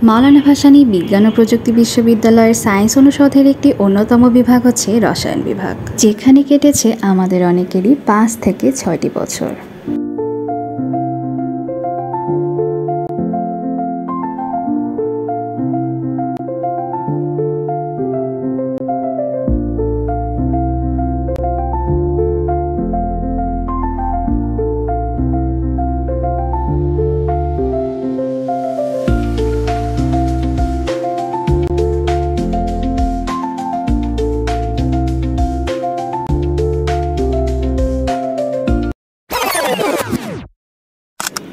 মাওলানা ভাসানী বিজ্ঞান ও প্রযুক্তি বিশ্ববিদ্যালয়ের সায়েন্স অনুষদের একটি অন্যতম বিভাগ হচ্ছে রসায়ন বিভাগ, যেখানে কেটেছে আমাদের অনেকেরই 5 থেকে 6টি বছর।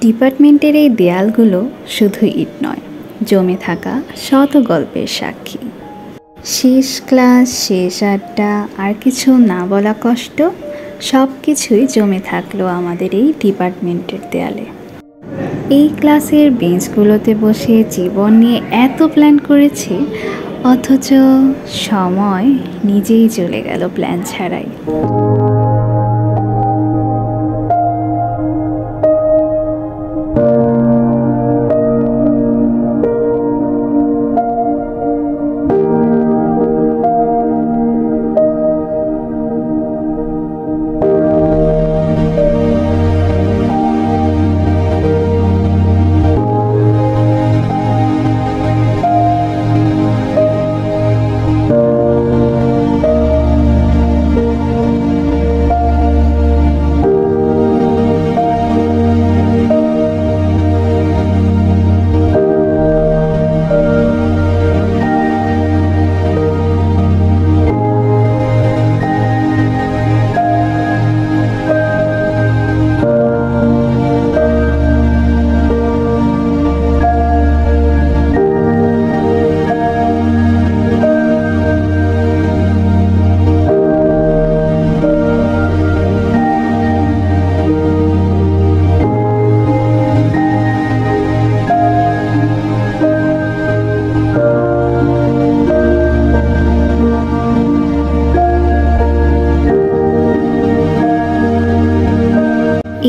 ডিপার্টমেন্টের এই দেয়ালগুলো শুধু ইট নয়, জমে থাকা শত গল্পের সাক্ষী। শেষ ক্লাস, শেষ আড্ডা, আর কিছু না বলা কষ্ট, সব কিছুই জমে থাকলো আমাদের এই ডিপার্টমেন্টের দেয়ালে। এই ক্লাসের বেঞ্চগুলোতে বসে জীবন নিয়ে এত প্ল্যান করেছি, অথচ সময় নিজেই চলে গেল প্ল্যান ছাড়াই।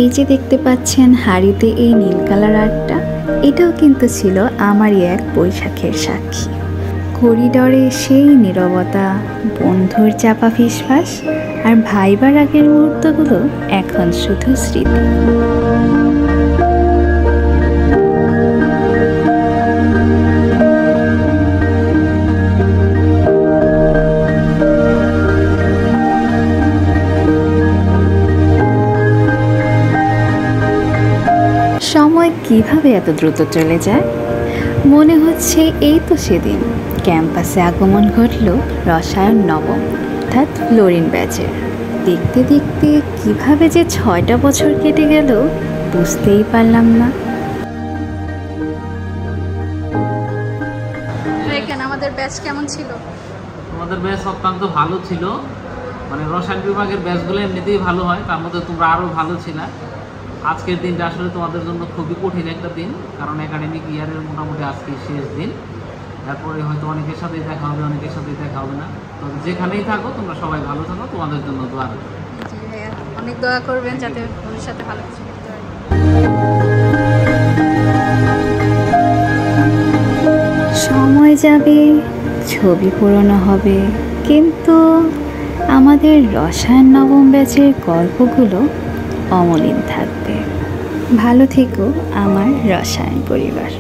এই যে দেখতে পাচ্ছেন হাড়িতে এই নীল কালার আর্টটা, এটাও কিন্তু ছিল আমারই এক বৈশাখের সাক্ষী। করিডরে সেই নীরবতা, বন্ধুর চাপা ফিসফাস আর ভাইবার আগের মুহূর্তগুলো এখন শুধু স্মৃতি। সময় কিভাবে এত দ্রুত চলে যায়, মনে হচ্ছে এই তো সেদিন ক্যাম্পাসে আগমন ঘটল রসায়ন নবম অর্থাৎ ফ্লোরিন ব্যাচের। দেখতে দেখতে কিভাবে যে 6টা বছর কেটে গেল বুঝতেই পারলাম না। আমাদের ব্যাচ কেমন ছিল? আমাদের ব্যাচ অত্যন্ত ভালো ছিল, মানে রসায়ন বিভাগের ব্যাচগুলো এমনিতেই ভালো হয়, তার মধ্যে তোমরা আরও ভালো ছিলা। আজকের দিনটা আসলে তোমাদের জন্য খুবই কঠিন একটা দিন, কারণ একাডেমিক ইয়ারের মোটামুটি আজকে শেষ দিন। তারপরে হয়তো অনেকের সাথেই দেখা হবে, অনেকের সাথেই দেখা হবে না। তবে যেখানেই থাকো তোমরা সবাই ভালো থাকো, তোমাদের জন্য দোয়া রইল। অনেক দোয়া করবেন যাতে ভবিষ্যতে ভালো কিছু করতে পারি। সময় যাবে, ছবি পুরনো হবে, কিন্তু আমাদের রসায়ন নবম ব্যাচের গল্পগুলো অমলিন থাকবে। ভালো থেকো আমার রসায়ন পরিবার।